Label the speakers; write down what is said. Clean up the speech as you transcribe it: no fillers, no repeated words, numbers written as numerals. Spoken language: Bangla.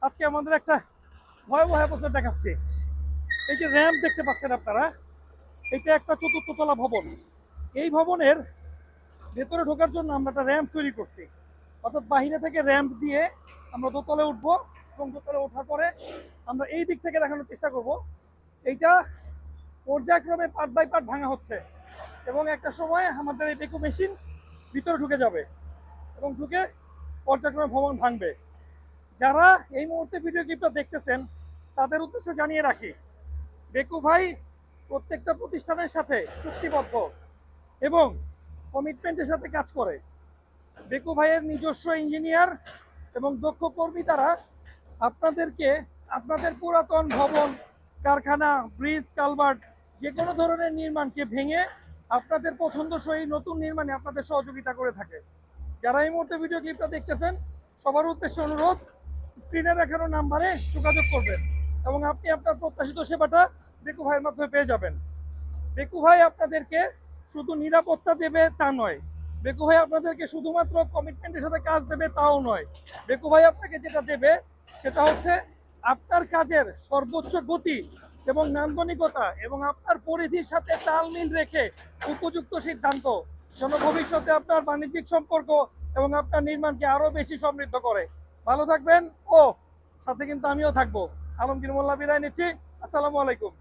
Speaker 1: আজকে আমাদের একটা ভয়াবহ অবস্থা দেখাচ্ছি। এই যে র্যাম্প দেখতে পাচ্ছেন আপনারা, এটা একটা চতুর্থ তলা ভবন। এই ভবনের ভেতরে ঢোকার জন্য আমরা একটা র্যাম্প তৈরি করছি, অর্থাৎ বাহিরে থেকে র্যাম্প দিয়ে আমরা দোতলায় উঠবো এবং দোতলায় ওঠার পরে আমরা এই দিক থেকে দেখানোর চেষ্টা করব এইটা পর্যায়ক্রমে পার্ট বাই পার্ট ভাঙা হচ্ছে এবং একটা সময় আমাদের এই বেকু মেশিন ভিতরে ঢুকে যাবে এবং ঢুকে পর্যায়ক্রমে ভবন ভাঙবে। যারা এই মুহূর্তে ভিডিও ক্লিপটা দেখতেছেন তাদের উদ্দেশ্যে জানিয়ে রাখি, বেকু ভাই প্রত্যেকটা প্রতিষ্ঠানের সাথে চুক্তিবদ্ধ এবং কমিটমেন্টের সাথে কাজ করে। বেকু ভাইয়ের নিজস্ব ইঞ্জিনিয়ার এবং দক্ষ কর্মী দ্বারা আপনাদেরকে আপনাদের পুরাতন ভবন, কারখানা, ব্রিজ, কালভার্ট যে কোনো ধরনের নির্মাণকে ভেঙে আপনাদের পছন্দসই নতুন নির্মাণে আপনাদের সহযোগিতা করে থাকে। যারা এই মুহূর্তে ভিডিও ক্লিপটা দেখতেছেন সবার উদ্দেশ্যে অনুরোধ, স্ক্রিনে দেখানো নাম্বারে যোগাযোগ করবেন এবং আপনি আপনার প্রত্যাশিত সেবাটা বেকু ভাইয়ের মাধ্যমে পেয়ে যাবেন। বেকু ভাই আপনাদেরকে শুধু নিরাপত্তা দেবে তা নয়, বেকু ভাই আপনাদেরকে শুধুমাত্র কমিটমেন্টের সাথে কাজ দেবে তাও নয়, বেকু ভাই আপনাকে যেটা দেবে সেটা হচ্ছে আপনার কাজের সর্বোচ্চ গতি এবং নান্দনিকতা এবং আপনার পরিধির সাথে তাল মিল রেখে উপযুক্ত সিদ্ধান্ত, যেন ভবিষ্যতে আপনার বাণিজ্যিক সম্পর্ক এবং আপনার নির্মাণকে আরো বেশি সমৃদ্ধ করে। ভালো থাকবেন, ও সাথে কিন্তু আমিও থাকবো। আলমগীর মোল্লা বিদায় নিচ্ছি। আসসালামু আলাইকুম।